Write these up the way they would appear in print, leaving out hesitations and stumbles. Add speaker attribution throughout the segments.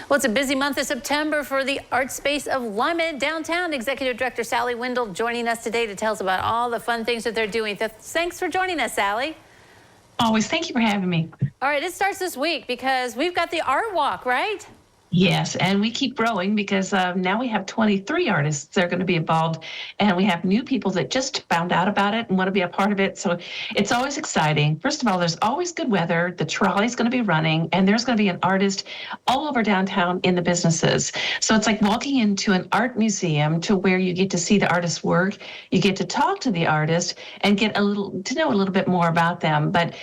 Speaker 1: Well, it's a busy month of September for the ArtSpace of Lima downtown. Executive Director Sally Windle joining us today to tell us about all the fun things that they're doing. Thanks for joining us, Sally.
Speaker 2: Always. Thank you for having me.
Speaker 1: All right, it starts this week because we've got the art walk, right?
Speaker 2: Yes, and we keep growing because now we have 23 artists that are going to be involved, and we have new people that just found out about it and want to be a part of it. So it's always exciting. First of all, there's always good weather. The trolley's going to be running, and there's going to be an artist all over downtown in the businesses. So it's like walking into an art museum to where you get to see the artist's work. You get to talk to the artist and get to know a little bit more about them. But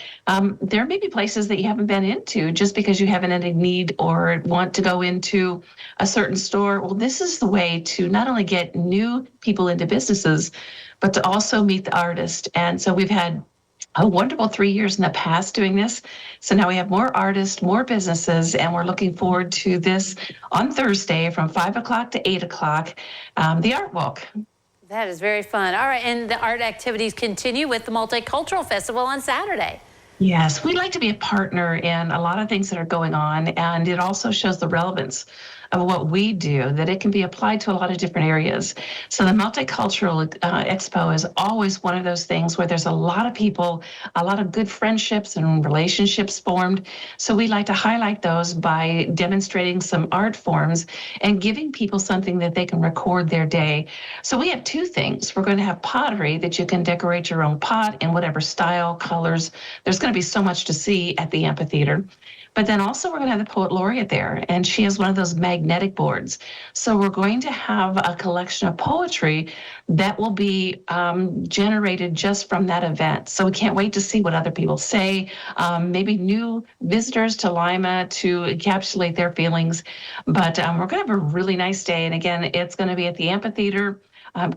Speaker 2: there may be places that you haven't been into just because you haven't any need or want to go into a certain store. Well, this is the way to not only get new people into businesses, but to also meet the artist. And so we've had a wonderful 3 years in the past doing this. So now we have more artists, more businesses, and we're looking forward to this on Thursday from 5 o'clock to 8 o'clock, the Art Walk.
Speaker 1: That is very fun. All right, and the art activities continue with the Multicultural Festival on Saturday.
Speaker 2: Yes, we like to be a partner in a lot of things that are going on, and it also shows the relevance of what we do, that it can be applied to a lot of different areas. So the Multicultural Expo is always one of those things where there's a lot of people, a lot of good friendships and relationships formed. So we like to highlight those by demonstrating some art forms and giving people something that they can record their day. So we have two things. We're going to have pottery that you can decorate your own pot in whatever style, colors. There's going to be so much to see at the amphitheater. But then also we're going to have the Poet Laureate there, and she has one of those magnetic boards. So we're going to have a collection of poetry that will be generated just from that event. So we can't wait to see what other people say, maybe new visitors to Lima to encapsulate their feelings. But we're going to have a really nice day. And again, it's going to be at the amphitheater.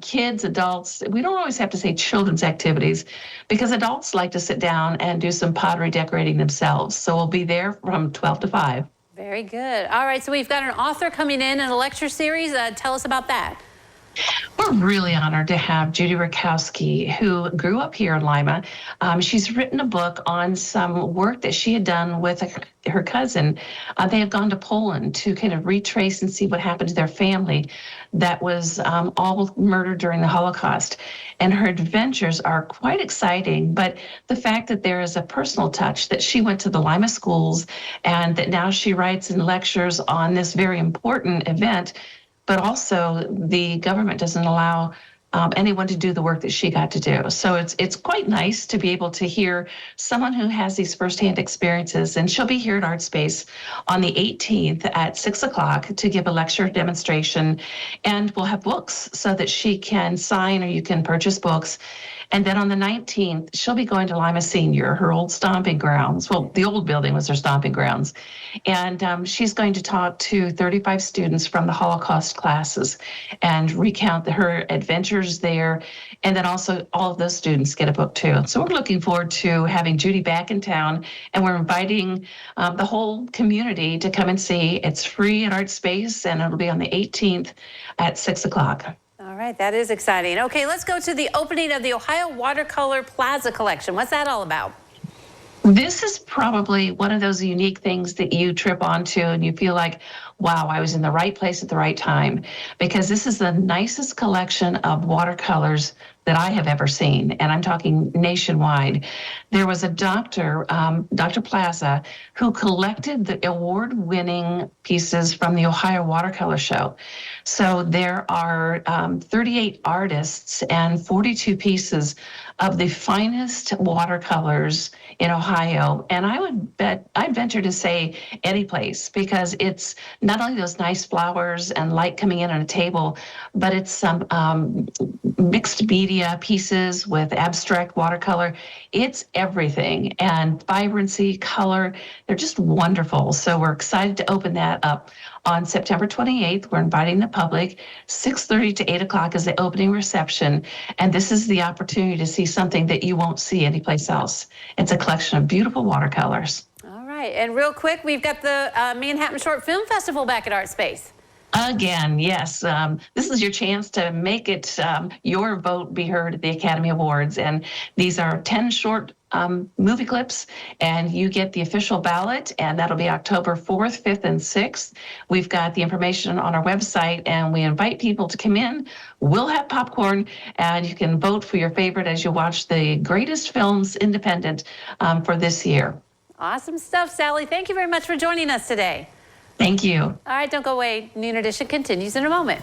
Speaker 2: Kids, adults, we don't always have to say children's activities because adults like to sit down and do some pottery decorating themselves. So we'll be there from 12 to 5.
Speaker 1: Very good. All right, so we've got an author coming in a lecture series. Tell us about that.
Speaker 2: We're really honored to have Judy Rakowski, who grew up here in Lima. She's written a book on some work that she had done with her cousin. They had gone to Poland to kind of retrace and see what happened to their family that was all murdered during the Holocaust. And her adventures are quite exciting, but the fact that there is a personal touch, that she went to the Lima schools and that now she writes and lectures on this very important event, but also the government doesn't allow anyone to do the work that she got to do. So it's quite nice to be able to hear someone who has these firsthand experiences. And she'll be here at ArtSpace on the 18th at 6 o'clock to give a lecture demonstration. And we'll have books so that she can sign or you can purchase books. And then on the 19th, she'll be going to Lima Senior, her old stomping grounds. Well, the old building was her stomping grounds. And she's going to talk to 35 students from the Holocaust classes and recount her adventures there. And then also all of those students get a book too. So we're looking forward to having Judy back in town. And we're inviting the whole community to come and see. It's free at ArtSpace, and it'll be on the 18th at 6 o'clock.
Speaker 1: All right, that is exciting. Okay, let's go to the opening of the Ohio Watercolor Plaza collection. What's that all about?
Speaker 2: This is probably one of those unique things that you trip onto and you feel like, wow, I was in the right place at the right time, because this is the nicest collection of watercolors that I have ever seen, and I'm talking nationwide. There was a doctor, Dr. Plaza, who collected the award-winning pieces from the Ohio Watercolor Show. So there are 38 artists and 42 pieces of the finest watercolors in Ohio. And I'd venture to say any place, because it's not only those nice flowers and light coming in on a table, but it's some mixed media pieces with abstract watercolor. It's everything, and vibrancy, color, they're just wonderful. So we're excited to open that up on September 28th. We're inviting the public. 6:30 to 8 o'clock is the opening reception, and this is the opportunity to see something that you won't see anyplace else. It's a collection of beautiful watercolors.
Speaker 1: All right, and real quick, we've got the Manhattan Short Film Festival back at ArtSpace.
Speaker 2: Again, yes. This is your chance to make it your vote be heard at the Academy Awards. And these are 10 short movie clips, and you get the official ballot, and that'll be October 4th, 5th, and 6th. We've got the information on our website, and we invite people to come in. We'll have popcorn, and you can vote for your favorite as you watch the greatest films independent for this year.
Speaker 1: Awesome stuff, Sally. Thank you very much for joining us today.
Speaker 2: Thank you.
Speaker 1: All right, don't go away. Noon Edition continues in a moment.